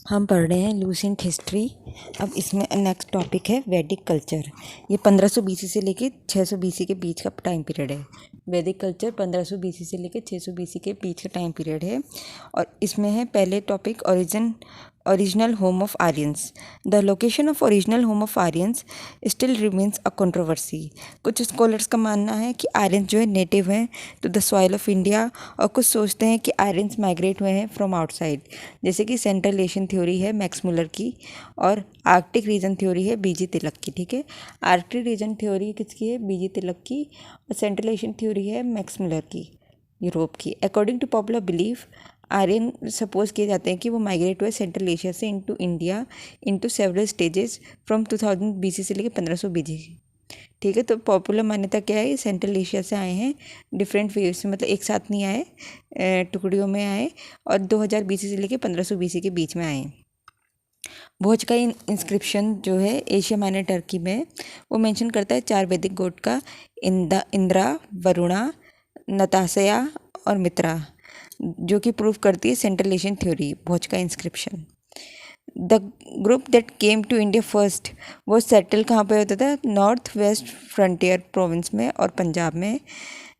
हम पढ़ रहे हैं लूसेंट हिस्ट्री। अब इसमें नेक्स्ट टॉपिक है वैदिक कल्चर। ये 1500 बीसी से लेके 600 बीसी के बीच का टाइम पीरियड है। वैदिक कल्चर 1500 बीसी से लेके 600 बीसी के बीच का टाइम पीरियड है। और इसमें है पहले topic original home of Aryans. The location of original home of Aryans still remains a controversy. कुछ स्कॉलर्स का मानना है कि आर्यंस जो है नेटिव हैं to the soil of India, और कुछ सोचते हैं कि आर्यंस माइग्रेट हुए हैं फ्रॉम आउटसाइड, जैसे कि सेंट्रल एशियन थ्योरी है मैक्स मुलर की, और आर्कटिक रीजन थ्योरी है बीजी तिलक की। ठीक है, आर्कटिक रीजन थ्योरी किसकी है? बीजी तिलक की। और सेंट्रल एशियन थ्योरी है मैक्स मुलर की, यूरोप की। According to popular belief Aryan suppose किए जाते हैं कि वो माइग्रेट हुए सेंट्रल एशिया से into India into several stages from 2000 BC से लेकर 1500 बीसी। ठीक है, तो पॉपुलर मान्यता क्या है? सेंट्रल एशिया से आए हैं डिफरेंट वेव से, मतलब एक साथ नहीं आए, टुकड़ियों में आए, और 2000 बीसी से लेकर 1500 बीसी के बीच में आए। भोज का इंस्क्रिप्शन जो है एशिया माइनर टर्की में, वो मेंशन करता है 4 वैदिक गॉड का, इंद्रा, वरुणा, नताशया और मित्रा, जो कि प्रूव करती है सेंट्रल एशियन थ्योरी। भोज का inscription. The group that came to India first वो सेटल कहाँ पे होता था? नॉर्थ वेस्ट फ्रंटियर प्रोविंस में और पंजाब में।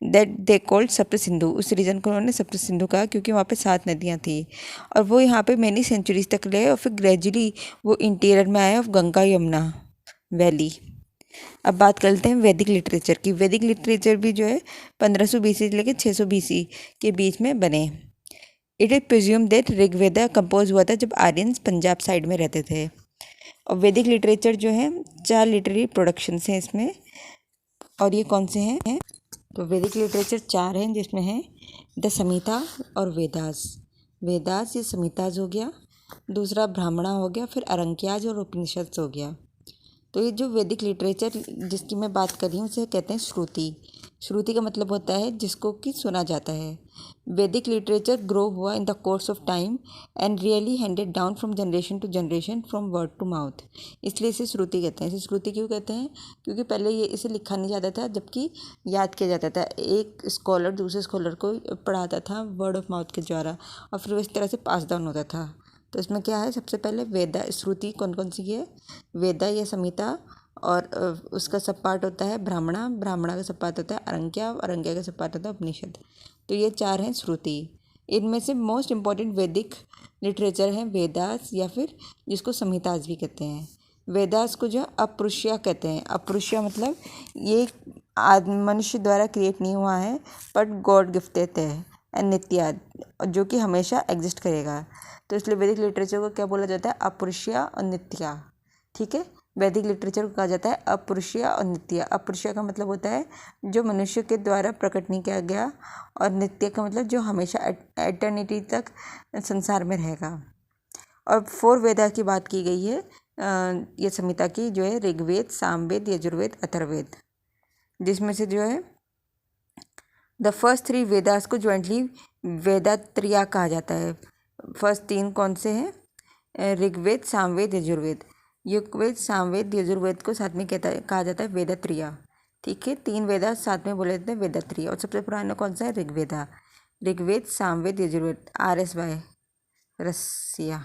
दैट दे कॉल्ड सप्त सिंधु, उस रीजन को उन्होंने सप्त सिंधु कहा क्योंकि वहाँ पे 7 नदियाँ थी, और वो यहाँ पे मैनी सेंचुरीज तक रहे, और फिर ग्रेजुअली वो इंटीरियर में आए ऑफ गंगा यमुना वैली। अब बात करते हैं वैदिक लिटरेचर की। वैदिक लिटरेचर भी जो है 1500 बीसी से लेकर 600 बीसी के बीच में बने। It is presume that Rigveda compose हुआ था जब आर्यंस पंजाब साइड में रहते थे। और वैदिक लिटरेचर जो है 4 लिटरेरी प्रोडक्शंस हैं इसमें, और ये कौन से हैं? तो वैदिक लिटरेचर 4 हैं, जिसमें है द संहिता और वेदास। वेदास ये संहिताज हो गया, दूसरा ब्राह्मणा हो गया, फिर अरंक्याज और उपनिषद हो गया। तो ये जो वैदिक लिटरेचर जिसकी मैं बात कर रही हूँ उसे कहते हैं श्रुति। श्रुति का मतलब होता है जिसको कि सुना जाता है। वैदिक लिटरेचर ग्रो हुआ in the course of time and really handed down from generation to generation, from word to mouth, इसलिए इसे श्रुति कहते हैं। इसे श्रुति क्यों कहते हैं? क्योंकि पहले ये इसे लिखा नहीं जाता था, जबकि याद किया जाता था। एक स्कॉलर दूसरे स्कॉलर को पढ़ाता था वर्ड ऑफ माउथ के द्वारा, और फिर वो इस तरह से पास डाउन होता था। तो इसमें क्या है? सबसे पहले वेदा श्रुति कौन कौन सी है? वेदा या संहिता, और उसका सब पार्ट होता है ब्राह्मणा, ब्राह्मणा का सब पार्ट होता है अरंक्या, अरंक्या का सब पार्ट होता है उपनिषद। तो ये 4 हैं श्रुति। इनमें से मोस्ट इम्पॉर्टेंट वैदिक लिटरेचर है वेदास, या फिर जिसको संहितास भी कहते हैं। वेदास को जो अपरुष्य कहते हैं। अपरुष्य मतलब ये मनुष्य द्वारा क्रिएट नहीं हुआ है, बट गॉड गिफ्टेड है, एंड नित्य, जो कि हमेशा एग्जिस्ट करेगा। तो इसलिए वैदिक लिटरेचर को क्या बोला जाता है? अपरुष्य और नित्य। ठीक है, वैदिक लिटरेचर को कहा जाता है अपरुष्य और नित्य। अपरुष्य का मतलब होता है जो मनुष्य के द्वारा प्रकट नहीं किया गया, और नित्य का मतलब जो हमेशा एटर्निटी तक संसार में रहेगा। और 4 वेदा की बात की गई है ये संहिता की, जो है ऋग्वेद, सामवेद, यजुर्वेद, अथर्ववेद, जिसमें से जो है द फर्स्ट 3 वेदास को ज्वाइंटली वेदात्रया कहा जाता है। फर्स्ट 3 कौन से हैं? ऋग्वेद, सामवेद, यजुर्वेद। ऋग्वेद, सामवेद, यजुर्वेद को साथ में कहा जाता है वेदात्रया। ठीक है, 3 वेदा साथ में बोले जाते हैं वेदात्रया। और सबसे पुराना कौन सा है? ऋग्वेदा। ऋग्वेद, सामवेद, यजुर्वेद, RSY रसिया,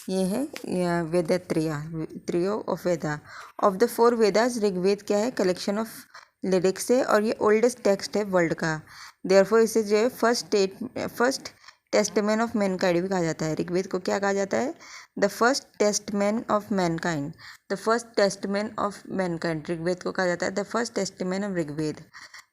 ये है Vedatraya, trio of Veda. Of the 4 Vedas Rigveda क्या है? कलेक्शन ऑफ लिरिक्स है, और ये ओल्डेस्ट टेक्स्ट है वर्ल्ड का। देयरफॉर इसे जो है फर्स्ट टेस्टमेन ऑफ मैनकाइंड भी कहा जाता है। ऋग्वेद को क्या कहा जाता है? The first testament of mankind. The first testament of mankind Rigveda को कहा जाता है the first testament of Rigveda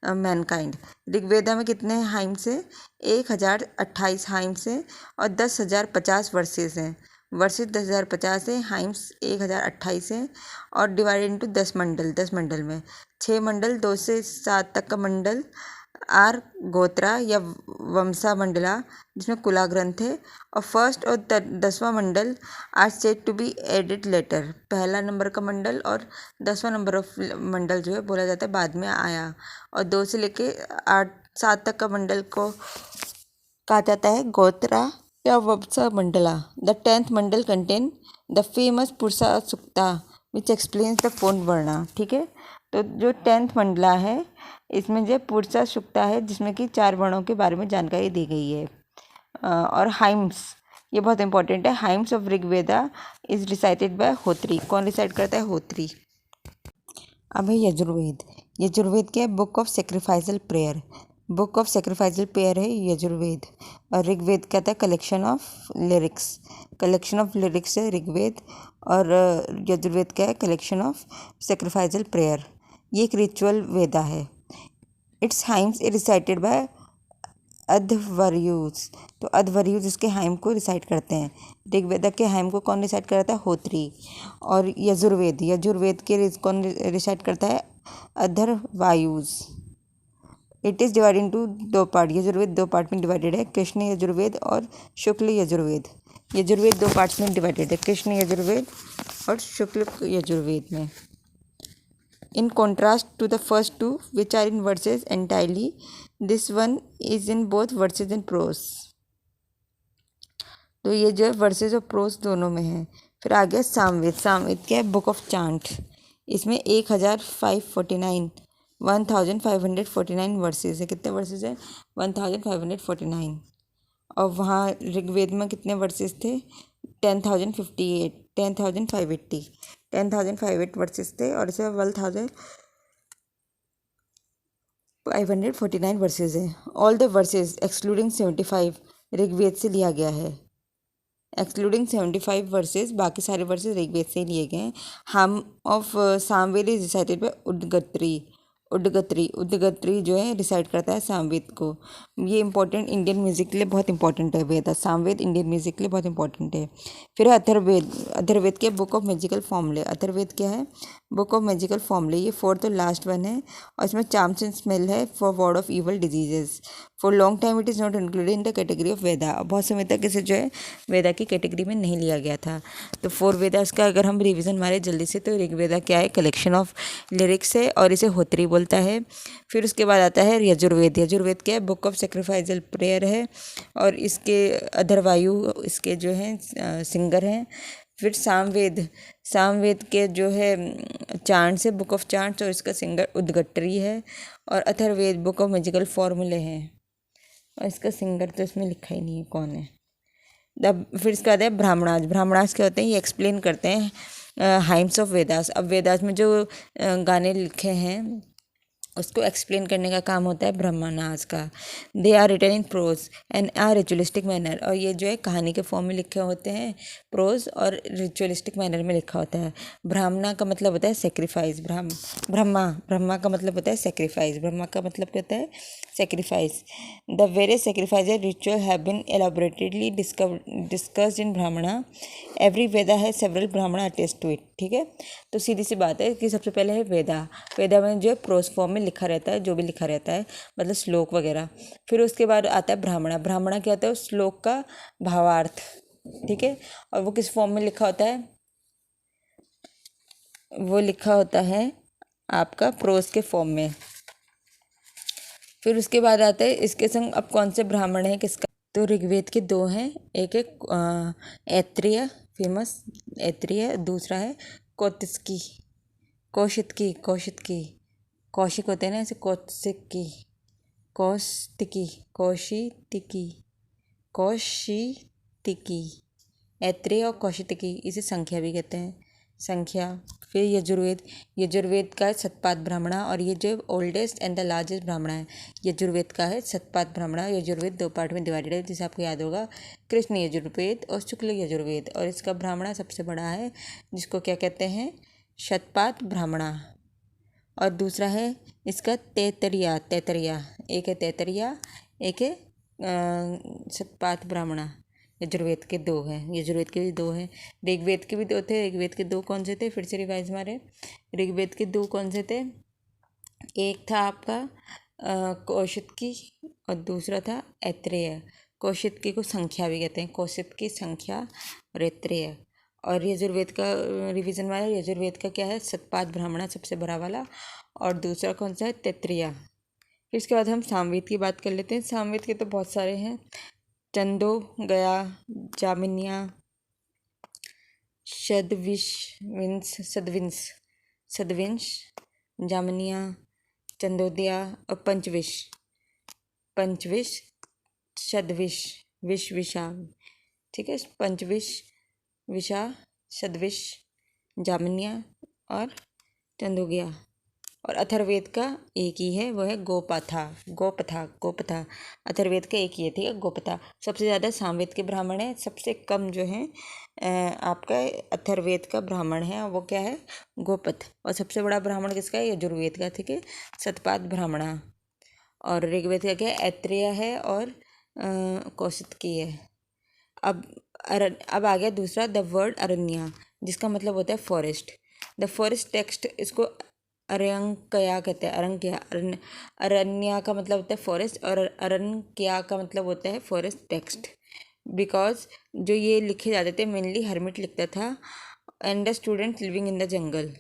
mankind. Rigveda में कितने हाइम्स हैं? 1028 हाइम्स हैं, और 10,050 वर्सेस हैं। वर्सेस 10,050 है, हाइम्स 1028 हैं, और डिवाइडेड इंटू 10 मंडल। 10 मंडल में 6 मंडल, 2 से 7 तक का मंडल आर गोत्रा या वंशा मंडला, जिसमें कुला ग्रंथ है। और फर्स्ट और 10वां mandal are said to be added later. पहला नंबर का मंडल और 10वां नंबर ऑफ मंडल जो है बोला जाता है बाद में आया। और 2 से लेके 7 तक का मंडल को कहा जाता है गोत्रा या वंशा Mandla. The 10th Mandal contain the famous पुरुषा सुक्ता विच एक्सप्लेन्स द 4 वर्णा। ठीक है, तो जो 10th मंडला है इसमें जो पुरुषा सुक्ता है, जिसमें कि 4 वर्णों के बारे में जानकारी दी गई है। और हाइम्स ये बहुत इंपॉर्टेंट है। Hymns of Rigveda is recited by Hotri. कौन रिसाइट करता है? होत्री। अब है यजुर्वेद। यजुर्वेद क्या है? Book of sacrificial prayer. Book of sacrificial prayer है यजुर्वेद। और ऋग्वेद क्या था? Collection of lyrics. Collection of lyrics है ऋग्वेद। और यजुर्वेद क्या है? Collection of sacrificial prayer. ये एक रिचुअल वेदा है। Its hymns is recited by Adhvaryus. तो अध्वर्यूज इसके हाइम को रिसाइट करते हैं। ऋग्वेद के हाइम को कौन रिसाइट करता है? होत्री। और यजुर्वेद, यजुर्वेद के कौन रिसाइट करता है? अधर्वायुज। इट इज़ डिवाइडेड इनटू दो पार्ट। यजुर्वेद दो पार्ट में डिवाइडेड है, कृष्ण यजुर्वेद और शुक्ल यजुर्वेद। यजुर्वेद दो पार्ट्स में डिवाइडेड है, कृष्ण यजुर्वेद और शुक्ल यजुर्वेद में। In contrast to the first two, which are in verses entirely, this one is in both verses and prose. तो ये जो है वर्सेस और प्रोस दोनों में है। फिर आ गया सामवेद। सामवेद क्या है? Book of chant. इसमें 1549 वर्सेस है। कितने वर्सेस है? 1549। और वहाँ ऋग्वेद में कितने वर्सेस थे? 10,058, 10,580, 10,508 वर्सेस थे। और इसे 12,549 वर्सेस है। All the verses excluding 75 Rigveda से लिया गया है। एक्सक्लूडिंग 75 वर्सेस, बाकी सारे वर्सेस ऋग्वेद से लिए गए हैं। Hymns of Samaveda is recited by Udgatri. Udgatri जो है रिसाइट करता है सामवेद को। ये इंपॉर्टेंट इंडियन म्यूजिक के लिए बहुत इंपॉर्टेंट है वेद। सामवेद इंडियन म्यूजिक के लिए बहुत इंपॉर्टेंट है। फिर है अथर्ववेद। अथर्ववेद के बुक ऑफ मैजिकल फॉर्मूले। अथर्ववेद क्या है? बुक ऑफ मैजिकल फॉर्मूले। ये फोर्थ और लास्ट वन है और इसमें चार्म्स एंड स्मेल है for ward off evil diseases. For long time it is not included in the category of Veda. बहुत समय तक इसे जो है वेदा की कैटेगरी में नहीं लिया गया था। तो फोर वेदास का अगर हम रिवीजन मारे जल्दी से, तो ऋग्वेदा क्या है? कलेक्शन ऑफ लिरिक्स है और इसे होत्री बोलता है। फिर उसके बाद आता है यजुर्वेद। यजुर्वेद क्या है? बुक ऑफ सेक्रीफाइजल प्रेयर है और इसके अधर्वायु इसके जो हैं सिंगर हैं। फिर सामवेद। सामवेद के जो है चांट्स है, बुक ऑफ चांट्स, और इसका सिंगर उद्गट्री है। और अथर्ववेद बुक ऑफ मैजिकल फॉर्मूले हैं और इसका सिंगर तो इसमें लिखा ही नहीं है कौन है। फिर इसके बाद है ब्राह्मणास। ब्राह्मणास क्या होते हैं? ये एक्सप्लेन करते हैं हाइम्स ऑफ वेदास। अब वेदास में जो गाने लिखे हैं उसको एक्सप्लेन करने का काम होता है ब्राह्मणास का। They are written in prose and are ritualistic manner. और ये जो है कहानी के फॉर्म में लिखे होते हैं, प्रोज और रिचुअलिस्टिक मैनर में लिखा होता है। ब्राह्मणा का मतलब होता है सेक्रीफाइस। ब्रह्मा का मतलब होता है सेक्रीफाइस। ब्रह्मा का मतलब क्या होता है? Sacrifice. The various sacrifice ritual have been elaborately discussed in Brahmana. Every वेदा है सेवरल ब्राह्मणा अटेस्ट टू इट। ठीक है, तो सीधी सी बात है कि सबसे पहले है वेदा। वेदा में जो है प्रोज फॉर्म में लिखा रहता है, जो भी लिखा रहता है, मतलब श्लोक वगैरह। फिर उसके बाद आता है ब्राह्मणा। ब्राह्मणा क्या होता है? उस श्लोक का भावार्थ। ठीक है, और वो किस फॉर्म में लिखा होता है? वो लिखा होता है आपका प्रोज के फॉर्म में। फिर उसके बाद आता है इसके संग अब कौन से ब्राह्मण है किसका? तो ऋग्वेद के दो हैं, एक है ऐत्रेय, फेमस ऐत्रेय, दूसरा है कौतिकी। कौशिक होते हैं ना ऐसे, कौशितिकी। ऐत्रेय और कौशितिकी, इसे संख्या भी कहते हैं, संख्या। फिर यजुर्वेद का है सतपाद ब्राह्मणा। और ये जो ओल्डेस्ट एंड द लार्जेस्ट ब्राह्मणा है, यजुर्वेद का है सतपाद ब्राह्मणा। यजुर्वेद दो पार्ट में डिवाइडेड है, जिसे आपको याद होगा, कृष्ण यजुर्वेद और शुक्ल यजुर्वेद। और इसका ब्राह्मणा सबसे बड़ा है, जिसको क्या कहते हैं? शतपाद ब्राह्मणा। और दूसरा है इसका तैतरिया। एक है तैतरिया, एक है शतपाद ब्राह्मणा। यजुर्वेद के दो हैं, यजुर्वेद के भी दो हैं। ऋग्वेद के भी दो थे। ऋग्वेद के दो कौन से थे? फिर से रिवाइज मारे। ऋग्वेद के दो कौन से थे? एक था आपका कौशिकी और दूसरा था ऐत्रेय। कौशिकी को संख्या भी कहते हैं, कौशिकी संख्या और ऐत्रेय। और यजुर्वेद का रिवीजन वाला, यजुर्वेद का क्या है? सतपाद ब्राह्मणा सबसे बड़ा वाला, और दूसरा कौन सा है? तैत्रेय। फिर इसके बाद हम सामवेद की बात कर लेते हैं। सामवेद के तो बहुत सारे हैं, चंदो, गया, जामिनिया, सदविंश, जामिनिया, चंदोदया और पंचविश, शतविश, विश्विशा, ठीक है। पंचविश, विशा, शतविश, जामिनिया और चंदोगिया। और अथर्ववेद का एक ही है, वो है गोपथा। अथर्ववेद का एक ही है, ठीक है, गोपथा। सबसे ज़्यादा सामवेद के ब्राह्मण है, सबसे कम जो है आपका अथर्ववेद का ब्राह्मण है, और वो क्या है, गोपथ। और सबसे बड़ा ब्राह्मण किसका है, यजुर्वेद का, ठीक है, सतपाद ब्राह्मणा। और ऋग्वेद का क्या है, ऐत्रेय है और कौशिकी है। अब आ गया दूसरा, द वर्ड अरण्या, जिसका मतलब होता है फॉरेस्ट। द फॉरेस्ट टेक्स्ट, इसको अरण्यकया कहते हैं। अरण्या का मतलब होता है फॉरेस्ट, और अरण्यकया का मतलब होता है फॉरेस्ट टेक्स्ट। बिकॉज जो ये लिखे जाते थे मेनली हर्मिट लिखता था, and the student living in the jungle.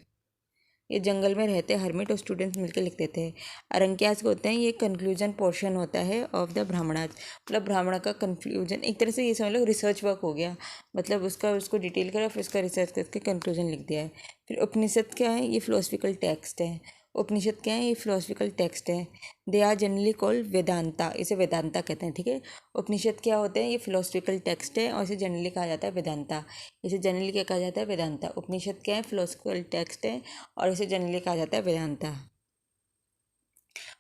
ये जंगल में रहते हर्मिट और स्टूडेंट्स मिलकर लिखते थे। अरंक्यास को होते हैं, ये कंक्लूजन पोर्शन होता है ऑफ द ब्राह्मणाज, मतलब ब्राह्मण का कंक्लूजन। एक तरह से ये समझ लो रिसर्च वर्क हो गया, मतलब उसको डिटेल करा, फिर उसका रिसर्च करके कंक्लूजन लिख दिया है। फिर उपनिषद क्या है, ये फिलोसफिकल टेक्स्ट है। उपनिषद क्या है, ये फिलोसफिकल टेक्स्ट है। They are generally called Vedanta, इसे वेदांता कहते हैं, ठीक है। उपनिषद क्या होते हैं, ये फिलोसफिकल टेक्स्ट है, और इसे जनरली कहा जाता है वेदांता। इसे जनरली क्या कहा जाता है, वेदांता। उपनिषद क्या है, फिलोसफिकल टेक्स्ट है, और इसे जनरली कहा जाता है वेदांता।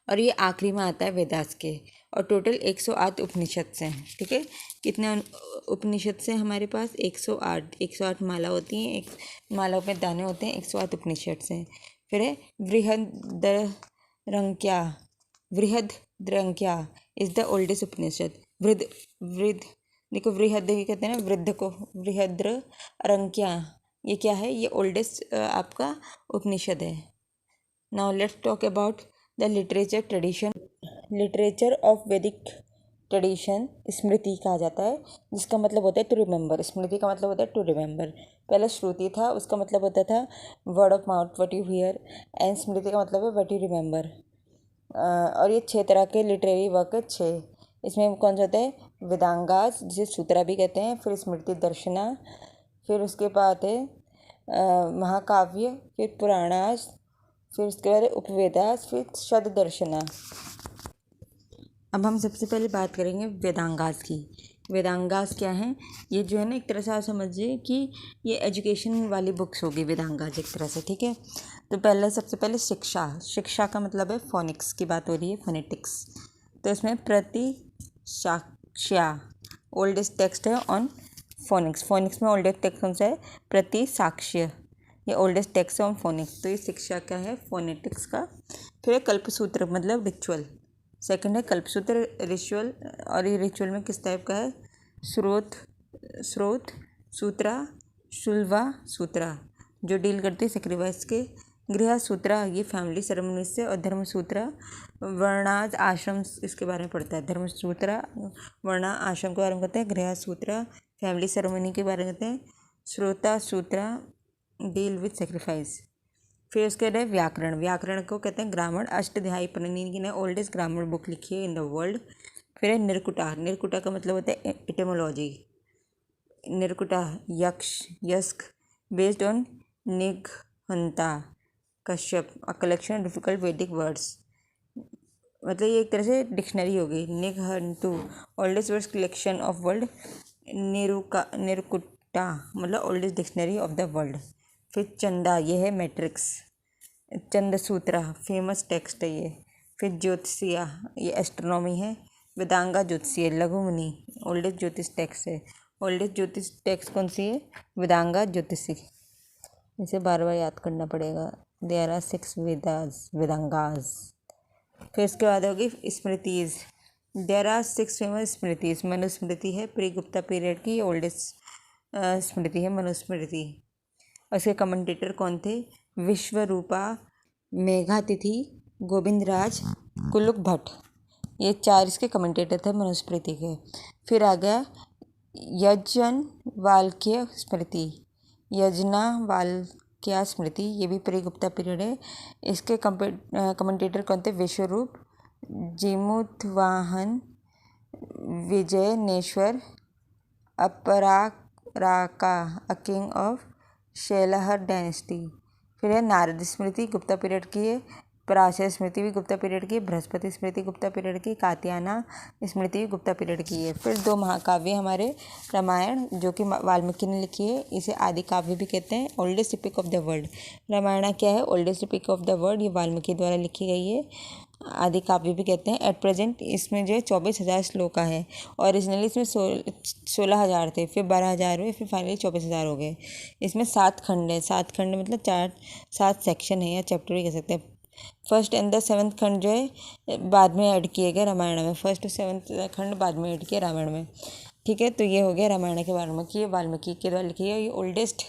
और ये आखिरी में आता है वेदास के। और टोटल 108 उपनिषद से हैं, ठीक है। कितने उपनिषद से हमारे पास, 108 माला होती हैं, एक माला में दाने होते हैं, 108 उपनिषद से। फिर है बृहद्रंक्या। बृहद्रंक्या इज द ओल्डेस्ट उपनिषद। वृद्ध देखो, वृहद कहते हैं ना वृद्ध को, बृहद्रंक्या ये क्या है, ये ओल्डेस्ट आपका उपनिषद है। Now let's talk about the literature tradition. Literature of वैदिक ट्रेडिशन स्मृति कहा जाता है, जिसका मतलब होता है टू रिमेंबर। स्मृति का मतलब होता है टू रिमेंबर। पहले श्रुति था, उसका मतलब होता था word of mouth, what you hear, and Smriti का मतलब है व्हाट यू रिमेंबर। और ये 6 तरह के लिटरेरी वर्क है, 6। इसमें कौन सा होता है, वेदांगास, जिसे सूत्रा भी कहते हैं, फिर स्मृति दर्शना, फिर उसके बाद है महाकाव्य, फिर पुराणास, फिर उसके बाद उपवेदास, फिर शब्द दर्शना। अब हम सबसे पहले बात करेंगे वेदांगास की। वेदांगास क्या है, ये जो है ना, एक तरह से आप समझिए कि ये एजुकेशन वाली बुक्स होगी वेदांगास एक तरह से, ठीक है। तो सबसे पहले शिक्षा का मतलब है फोनिक्स की बात हो रही है, फोनेटिक्स। तो इसमें प्रतिसाक्ष्या ओल्डेस्ट टेक्स्ट है ऑन फोनिक्स में ओल्डेस्ट टेक्स्ट कौन सा है, प्रतिसाक्ष्य, ये ओल्डेस्ट टेक्स्ट है ऑन फोनिक्स। तो ये शिक्षा का है, फोनेटिक्स का। फिर कल्पसूत्र मतलब रिचुअल। सेकंड है कल्पसूत्र, रिचुअल। और ये रिचुअल में किस टाइप का है, स्रोत सूत्रा, शुल्वा सूत्रा, जो डील करती है सेक्रीफाइस के। गृह सूत्रा ये फैमिली सेरेमनी से, और धर्म सूत्रा वर्णाज आश्रम, इसके बारे में पढ़ता है। धर्म सूत्रा वर्णा आश्रम के बारे में कहते हैं, गृह सूत्रा फैमिली सेरेमनी के बारे में कहते हैं, श्रोता सूत्रा डील विथ सेक्रीफाइस। फिर उसके बाद व्याकरण को कहते हैं ग्रामर। अष्टाध्यायी पाणिनि ने ओल्डेस्ट ग्रामर बुक लिखी है इन द वर्ल्ड। फिर है निरकुटा का मतलब होता है etymology. Nirukta Yaska based on Nighantu Kashyap, a collection difficult Vedic words. मतलब ये एक तरह से डिक्शनरी हो गई। Nighantu oldest words collection of world. Nirukta मतलब oldest dictionary of the world. फिर चंदा, ये है मैट्रिक्स। चंद्रसूत्रा फेमस टेक्स्ट है ये। फिर ज्योतिषिया, ये एस्ट्रोनॉमी है। वेदांगा ज्योतिषीय लघुमुनि ओल्डेस्ट ज्योतिष टेक्स्ट है। ओल्डेस्ट ज्योतिष टेक्स्ट कौन सी है, वेदांगा ज्योतिषी। इसे बार बार याद करना पड़ेगा। There are 6 Vedangas. फिर इसके बाद होगी Smritis. There are 6 famous Smritis. Manusmriti है प्री गुप्ता पीरियड की, ओल्डेस्ट स्मृति है मनुस्मृति। और इसके कमेंटेटर कौन थे, विश्वरूपा, मेघातिथि, गोविंदराज, कुलुक भट्ट, ये 4 इसके कमेंटेटर थे मनुस्मृति के। फिर आ गया यज्ञवाल्क्य स्मृति। यज्ञवाल्क्य स्मृति ये भी प्री गुप्ता पीरियड है। इसके कमेंटेटर कौन थे, Vishwarupa, Jimutavahana, Vijnaneshwara, Apararka, a king of Shilahara dynasty. फिर है नारद स्मृति, गुप्ता पीरियड की है, पराशर स्मृति भी गुप्ता पीरियड की, बृहस्पति स्मृति गुप्ता पीरियड की, कात्यायना स्मृति भी गुप्ता पीरियड की है। फिर 2 महाकाव्य हमारे रामायण जो कि वाल्मीकि ने लिखी है, इसे आदि काव्य भी कहते हैं, oldest epic of the world. Ramayana क्या है? Oldest epic of the world, ये वाल्मीकि द्वारा लिखी गई है, आदि काव्य भी कहते हैं। एट प्रेजेंट इसमें जो है 24,000 श्लोक हैं। ओरिजिनली इसमें 16,000 थे, फिर 12,000 हुए, फिर फाइनली 24,000 हो गए। इसमें 7 खंड है, 7 खंड मतलब 7 सेक्शन है या चैप्टर भी कह सकते हैं। फर्स्ट एंड द 7th खंड जो है बाद में ऐड किए गए रामायण में, फर्स्ट 7th खंड बाद में ऐड किए रामायण में। ठीक है, तो ये हो गया रामायण के बारे में कि ये वाल्मीकि के द्वारा लिखी है, ये ओल्डेस्ट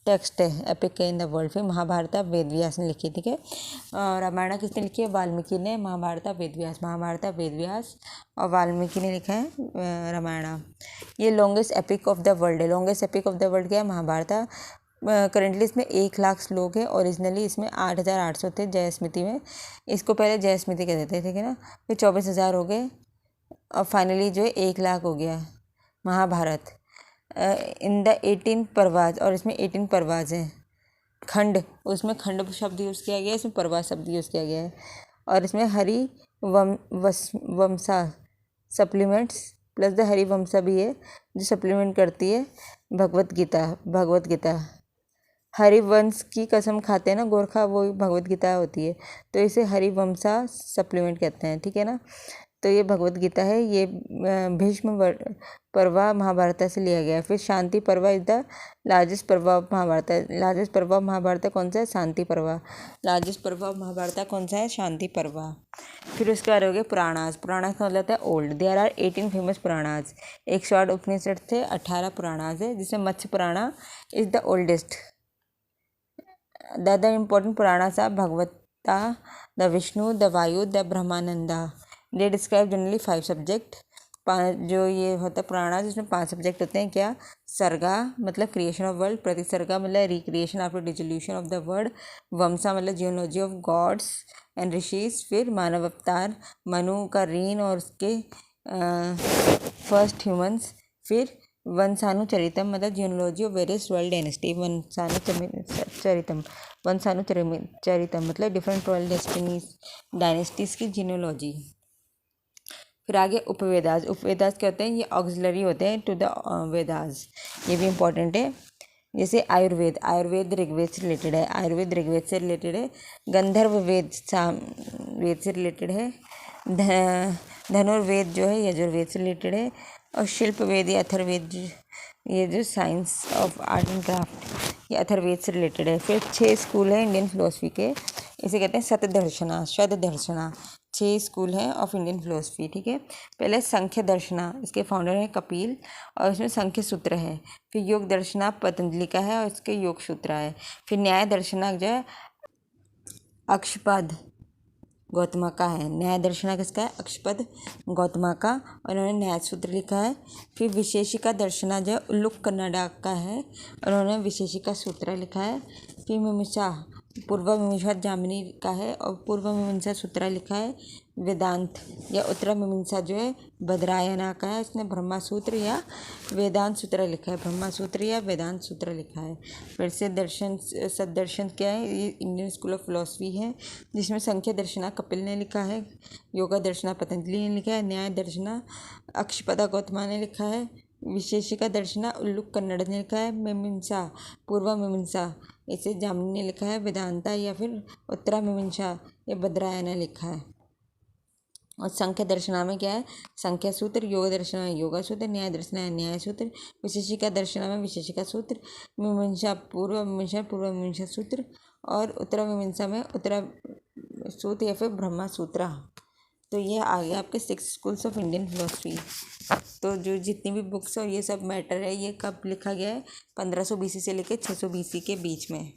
टेक्स्ट है एपिक इन द वर्ल्ड। फिर महाभारत वेद व्यास ने लिखी। ठीक है, रामायण किसने लिखी है? वाल्मीकि ने। महाभारत वेद व्यास, महाभारत वेद व्यास और वाल्मीकि ने लिखा है रामायण। ये longest epic of the world है। Longest epic of the world क्या है? महाभारत। करेंटली इसमें 1,00,000 श्लोक है। ओरिजिनली इसमें 8,800 थे जय स्मृति में, इसको पहले जय स्मृति कहते थे। ठीक है ना, फिर 24,000 हो गए और फाइनली जो है 1,00,000 हो गया महाभारत। इन द 18 परवाज, और इसमें 18 परवाज हैं, खंड, उसमें खंड शब्द यूज़ किया गया है, इसमें परवाज शब्द यूज़ किया गया है। और इसमें वंशा सप्लीमेंट्स प्लस द हरिवंशा भी है जो सप्लीमेंट करती है भगवत गीता। हरिवंश की कसम खाते हैं ना गोरखा, वो भगवत गीता होती है, तो इसे हरिवंशा सप्लीमेंट कहते हैं। ठीक है ना, तो ये भगवत गीता है। ये भीष्म पर्व महाभारत से लिया गया है। फिर शांति पर्व इज द लार्जेस्ट पर्व ऑफ महाभारत। लार्जेस्ट पर्व ऑफ महाभारत कौन सा है? शांति पर्व। लार्जेस्ट पर्व ऑफ महाभारत कौन सा है? शांति पर्व। फिर उसके बाद हो गए पुराणास। पुराणास का मतलब है old. There are 18 famous Puranas. 108 Upanishad थे, 18 पुराणास है, जिसमें Matsya Purana is the oldest. The other important Puranas are Bhagavata, the Vishnu, the Vayu, the Brahmananda. They describe generally 5 subject. जो ये होता है पुराण, जिसमें 5 सब्जेक्ट होते हैं। क्या? सर्गा मतलब क्रिएशन ऑफ वर्ल्ड, प्रतिसर्गा मतलब recreation after dissolution of the world, वंशा मतलब geology of gods and rishis, फिर मानव अवतार, मनु का रीन और उसके फर्स्ट ह्यूमंस, फिर वंशानुचरितम मतलब geology of various world dynasty, Vanshanucharitam मतलब डिफरेंट वर्ल्ड डायनेस्टीज की जियोलॉजी। फिर आगे उपवेदास। उपवेदास क्या होते हैं? ये ऑक्सिलरी होते हैं टू द वेदास, ये भी इम्पोर्टेंट है। जैसे आयुर्वेद, आयुर्वेद ऋग्वेद से रिलेटेड है, आयुर्वेद ऋग्वेद से रिलेटेड है। गंधर्व वेद वेद से रिलेटेड है। धनुर्वेद जो है यजुर्वेद से रिलेटेड है। और शिल्प वेद या अथर्ववेद, ये जो science of art and craft, ये अथर्ववेद से रिलेटेड है। फिर 6 स्कूल है इंडियन फिलोसफी के, इसे कहते हैं शतदर्शना। 6 स्कूल हैं ऑफ इंडियन फिलोसफी। ठीक है, पहले संख्य दर्शना, इसके फाउंडर हैं कपिल, और इसमें संख्य सूत्र है। फिर योग दर्शना पतंजलि का है और इसके योग सूत्र है। फिर न्याय दर्शना जो है अक्षपद गौतमा का है। न्याय दर्शना किसका है? अक्षपद गौतमा का, और उन्होंने न्याय सूत्र लिखा है। फिर विशेषिका दर्शना जो है उल्लुक कन्नडा का है, और उन्होंने विशेषिका सूत्र लिखा है। फिर मीमांसा पूर्व मीमांसा जामिनी का है, और पूर्व मीमांसा सूत्र लिखा है वेदांत या उत्तर मीमांसा जो है बद्रायना का है, इसने ब्रह्मा सूत्र या वेदांत सूत्र लिखा है, ब्रह्मा सूत्र या वेदांत सूत्र लिखा है। फिर से सददर्शन क्या है? ये इंडियन स्कूल ऑफ फिलोसफी है, जिसमें संख्या दर्शना कपिल ने लिखा है, योगा दर्शना पतंजलि ने लिखा है, न्याय दर्शना अक्षपदा गौतमा ने लिखा है, विशेषिका दर्शना उल्लुक कन्नड़ ने लिखा है, मीमांसा पूर्व मीमांसा इसे जामिनी ने लिखा है, वेदांता या फिर उत्तरा मीमांसा ये बद्रायन ने लिखा है। और संख्या दर्शना में क्या है? संख्या सूत्र, योग दर्शना में योगा सूत्र, न्याय दर्शना है न्याय सूत्र, विशेषिका दर्शना में विशेषिका सूत्र, मीमांसा पूर्व मीमांसा सूत्र, और उत्तरा मीमांसा में उत्तरा सूत्र या फिर ब्रह्मा सूत्र। तो ये आ गया आपके 6 स्कूल्स ऑफ इंडियन फिलोसफी। तो जो जितनी भी बुक्स और ये सब मैटर है, ये कब लिखा गया है? 1500 BC से लेकर 600 BC के बीच में।